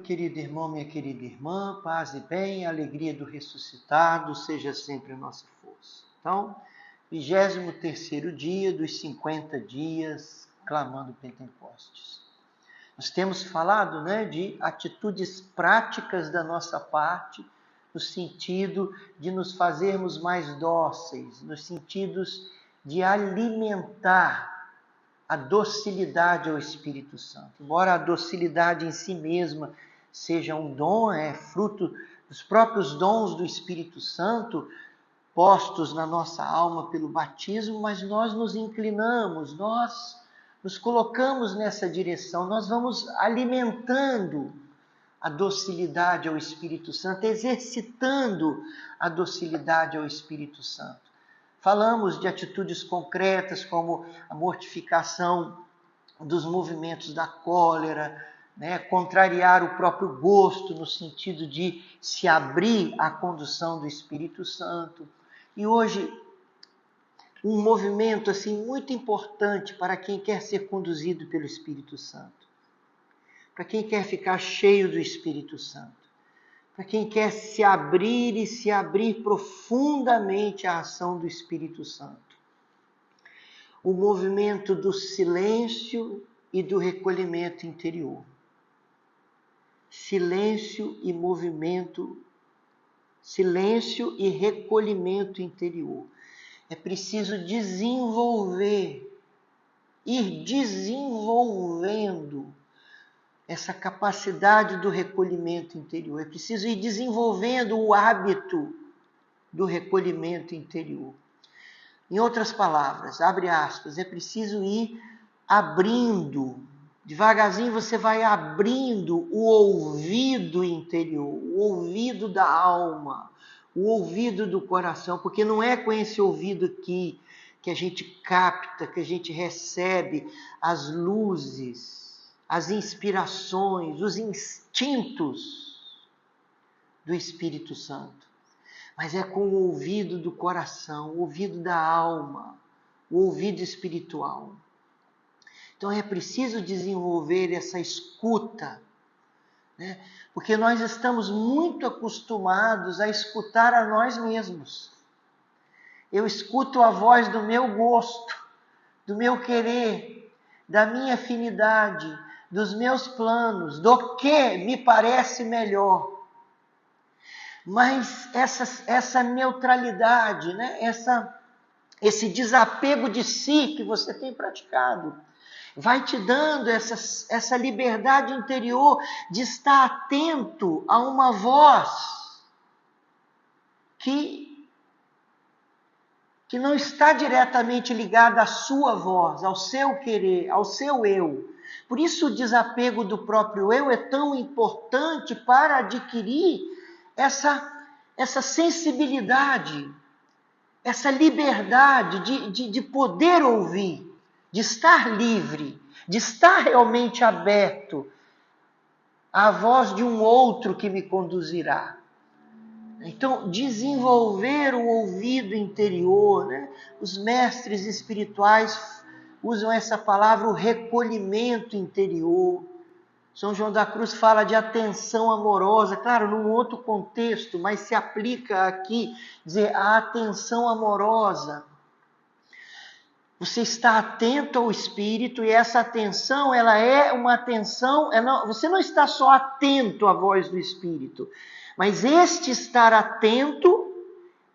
Querido irmão, minha querida irmã, paz e bem, a alegria do ressuscitado seja sempre a nossa força. Então, 23º dia dos 50 dias clamando Pentecostes. Nós temos falado, de atitudes práticas da nossa parte, no sentido de nos fazermos mais dóceis, nos sentidos de alimentar a docilidade ao Espírito Santo. Embora a docilidade em si mesma seja um dom, é fruto dos próprios dons do Espírito Santo, postos na nossa alma pelo batismo, mas nós nos inclinamos, nós nos colocamos nessa direção, nós vamos alimentando a docilidade ao Espírito Santo, exercitando a docilidade ao Espírito Santo. Falamos de atitudes concretas como a mortificação dos movimentos da cólera, contrariar o próprio gosto no sentido de se abrir à condução do Espírito Santo. E hoje, um movimento muito importante para quem quer ser conduzido pelo Espírito Santo, para quem quer ficar cheio do Espírito Santo, para quem quer se abrir e se abrir profundamente à ação do Espírito Santo. O movimento do silêncio e do recolhimento interior. Silêncio e movimento, silêncio e recolhimento interior. É preciso ir desenvolvendo essa capacidade do recolhimento interior. É preciso ir desenvolvendo o hábito do recolhimento interior. Em outras palavras, abre aspas, é preciso ir abrindo, devagarzinho você vai abrindo o ouvido interior, o ouvido da alma, o ouvido do coração, porque não é com esse ouvido aqui que a gente capta, que a gente recebe as luzes, as inspirações, os instintos do Espírito Santo. Mas é com o ouvido do coração, o ouvido da alma, o ouvido espiritual. Então é preciso desenvolver essa escuta, porque nós estamos muito acostumados a escutar a nós mesmos. Eu escuto a voz do meu gosto, do meu querer, da minha afinidade, dos meus planos, do que me parece melhor. Mas essa neutralidade, esse desapego de si que você tem praticado, vai te dando essa liberdade interior de estar atento a uma voz que não está diretamente ligada à sua voz, ao seu querer, ao seu eu. Por isso o desapego do próprio eu é tão importante para adquirir essa sensibilidade, essa liberdade de poder ouvir, de estar livre, de estar realmente aberto à voz de um outro que me conduzirá. Então, desenvolver o ouvido interior, Os mestres espirituais usam essa palavra, o recolhimento interior. São João da Cruz fala de atenção amorosa, claro, num outro contexto, mas se aplica aqui, dizer, a atenção amorosa. Você está atento ao Espírito e essa atenção, ela é uma atenção, você não está só atento à voz do Espírito, mas este estar atento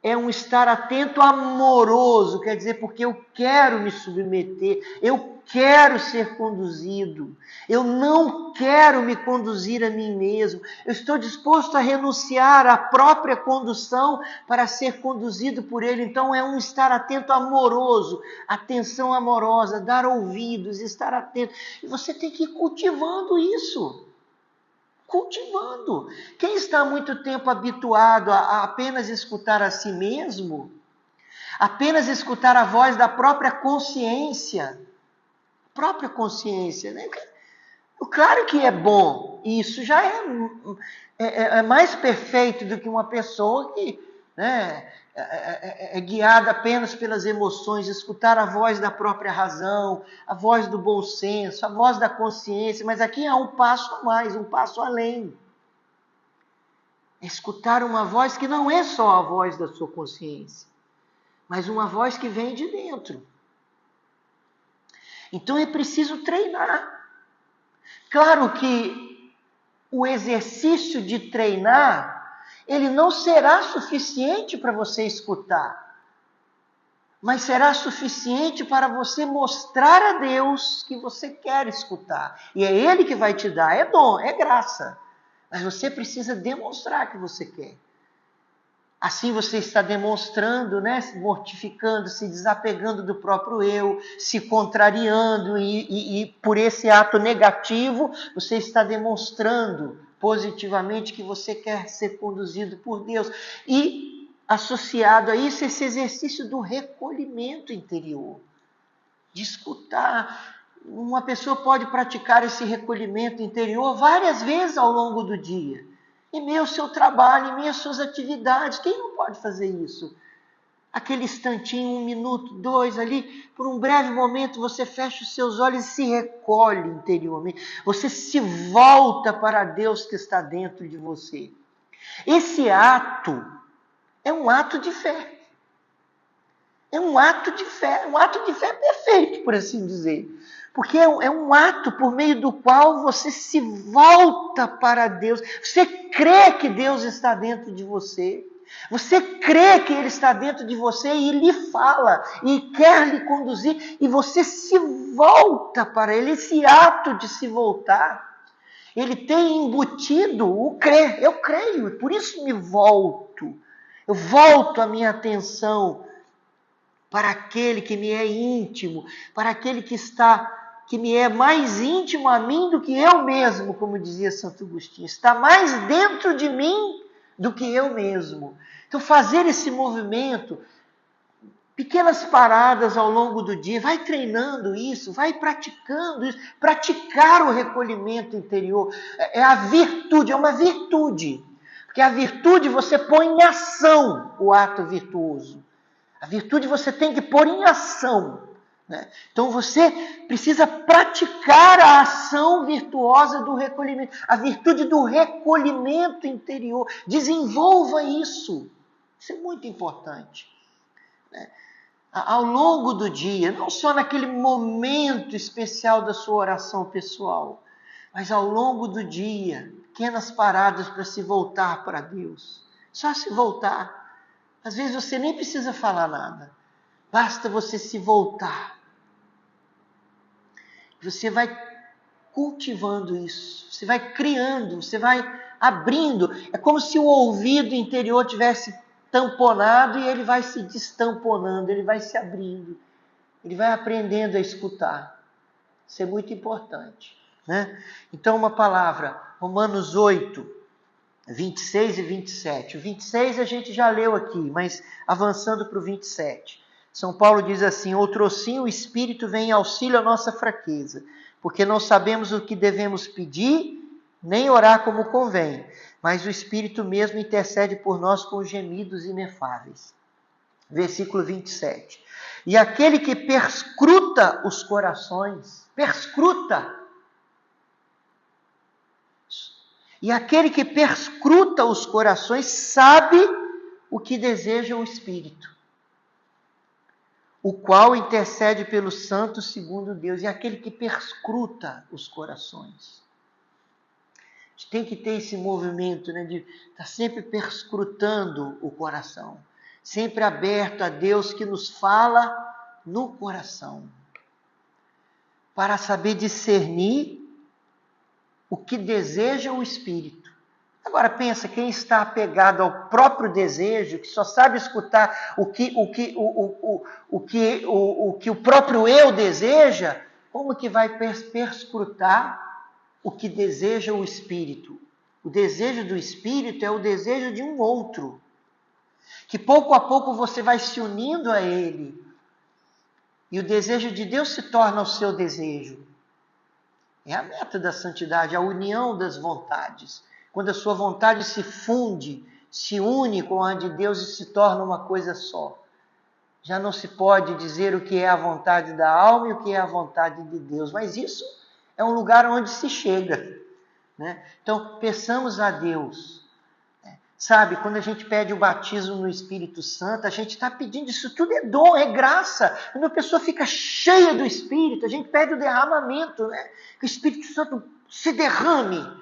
é um estar atento amoroso, quer dizer, porque eu quero me submeter, eu quero ser conduzido, eu não quero me conduzir a mim mesmo, eu estou disposto a renunciar à própria condução para ser conduzido por ele. Então é um estar atento amoroso, atenção amorosa, dar ouvidos, estar atento. E você tem que ir cultivando isso. Cultivando. Quem está há muito tempo habituado a apenas escutar a si mesmo, apenas escutar a voz da própria consciência, Claro que é bom, isso já é mais perfeito do que uma pessoa que né, é guiada apenas pelas emoções, escutar a voz da própria razão, a voz do bom senso, a voz da consciência, mas aqui há um passo a mais, um passo além. Escutar uma voz que não é só a voz da sua consciência, mas uma voz que vem de dentro. Então é preciso treinar. Claro que o exercício de treinar, ele não será suficiente para você escutar, mas será suficiente para você mostrar a Deus que você quer escutar. E é Ele que vai te dar, é dom, é graça. Mas você precisa demonstrar que você quer. Assim você está demonstrando, né, se mortificando, se desapegando do próprio eu, se contrariando e por esse ato negativo, você está demonstrando positivamente que você quer ser conduzido por Deus. E associado a isso, esse exercício do recolhimento interior, de escutar. Uma pessoa pode praticar esse recolhimento interior várias vezes ao longo do dia. Em meio ao seu trabalho, em meio às suas atividades. Quem não pode fazer isso? Aquele instantinho, 1 minuto, 2 ali, por um breve momento você fecha os seus olhos e se recolhe interiormente. Você se volta para Deus que está dentro de você. Esse ato é um ato de fé. É um ato de fé perfeito, por assim dizer. Porque é um ato por meio do qual você se volta para Deus. Você crê que Deus está dentro de você. Você crê que Ele está dentro de você e lhe fala e quer lhe conduzir. E você se volta para Ele. Esse ato de se voltar, ele tem embutido o crer. Eu creio, por isso me volto. Eu volto a minha atenção para aquele que me é íntimo, para aquele que me é mais íntimo a mim do que eu mesmo, como dizia Santo Agostinho. Está mais dentro de mim do que eu mesmo. Então, fazer esse movimento, pequenas paradas ao longo do dia, vai treinando isso, vai praticando isso, praticar o recolhimento interior. É a virtude, é uma virtude. Porque a virtude você põe em ação o ato virtuoso. A virtude você tem que pôr em ação. Né? Então você precisa praticar a ação virtuosa do recolhimento. A virtude do recolhimento interior. Desenvolva isso. Isso é muito importante. Né? Ao longo do dia, não só naquele momento especial da sua oração pessoal, mas ao longo do dia, pequenas paradas para se voltar para Deus. Só se voltar. Às vezes você nem precisa falar nada. Basta você se voltar. Você vai cultivando isso. Você vai criando, você vai abrindo. É como se o ouvido interior tivesse tamponado e ele vai se destamponando, ele vai se abrindo. Ele vai aprendendo a escutar. Isso é muito importante. Né? Então, uma palavra, Romanos 8, 26 e 27. O 26 a gente já leu aqui, mas avançando para o 27. São Paulo diz assim: outrossim o Espírito vem em auxílio à nossa fraqueza, porque não sabemos o que devemos pedir, nem orar como convém, mas o Espírito mesmo intercede por nós com gemidos inefáveis. Versículo 27. E aquele que perscruta os corações, e aquele que perscruta os corações sabe o que deseja o Espírito, o qual intercede pelos santos segundo Deus. E aquele que perscruta os corações. A gente tem que ter esse movimento, né, de estar sempre perscrutando o coração. Sempre aberto a Deus que nos fala no coração. Para saber discernir o que deseja o Espírito. Agora pensa, quem está apegado ao próprio desejo, que só sabe escutar o que o próprio eu deseja, como que vai perscrutar o que deseja o Espírito? O desejo do Espírito é o desejo de um outro, que pouco a pouco você vai se unindo a ele, e o desejo de Deus se torna o seu desejo. É a meta da santidade, a união das vontades. Quando a sua vontade se funde se une com a de Deus e se torna uma coisa só. Já não se pode dizer o que é a vontade da alma e o que é a vontade de Deus, mas isso é um lugar onde se chega, né? Então, peçamos a Deus. Sabe, quando a gente pede o batismo no Espírito Santo, a gente está pedindo, isso tudo é dom, é graça. Quando a pessoa fica cheia do Espírito, a gente pede o derramamento, né? Que o Espírito Santo se derrame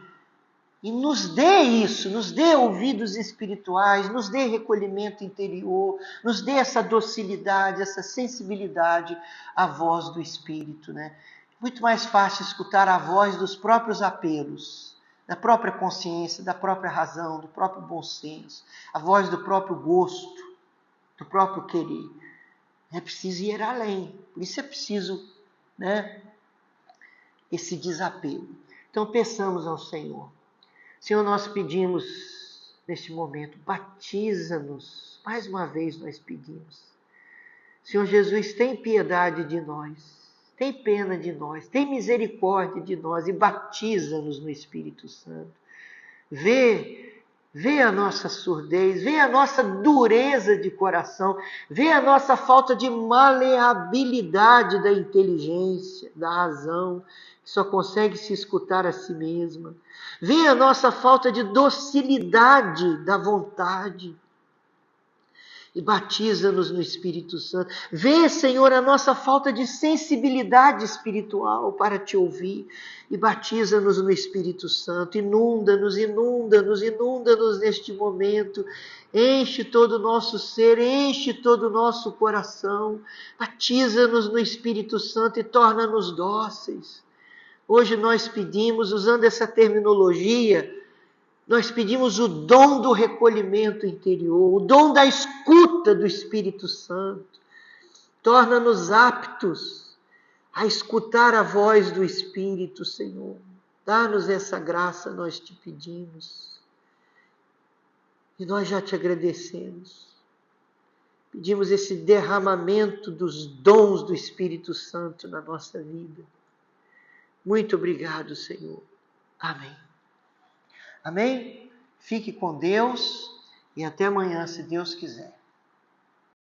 e nos dê isso, nos dê ouvidos espirituais, nos dê recolhimento interior, nos dê essa docilidade, essa sensibilidade à voz do Espírito, né? Muito mais fácil escutar a voz dos próprios apelos, da própria consciência, da própria razão, do próprio bom senso, a voz do próprio gosto, do próprio querer. É preciso ir além, por isso é preciso, né, esse desapego. Então peçamos ao Senhor. Senhor, nós pedimos neste momento, batiza-nos, mais uma vez nós pedimos. Senhor Jesus, tem piedade de nós. Tem pena de nós, tem misericórdia de nós e batiza-nos no Espírito Santo. Vê a nossa surdez, vê a nossa dureza de coração, vê a nossa falta de maleabilidade da inteligência, da razão, que só consegue se escutar a si mesma. Vê a nossa falta de docilidade da vontade. E batiza-nos no Espírito Santo. Vê, Senhor, a nossa falta de sensibilidade espiritual para te ouvir. E batiza-nos no Espírito Santo. Inunda-nos neste momento. Enche todo o nosso ser, enche todo o nosso coração. Batiza-nos no Espírito Santo e torna-nos dóceis. Hoje nós pedimos, usando essa terminologia, nós pedimos o dom do recolhimento interior, o dom da escuta do Espírito Santo. Torna-nos aptos a escutar a voz do Espírito, Senhor. Dá-nos essa graça, nós te pedimos. E nós já te agradecemos. Pedimos esse derramamento dos dons do Espírito Santo na nossa vida. Muito obrigado, Senhor. Amém. Amém? Fique com Deus e até amanhã, se Deus quiser.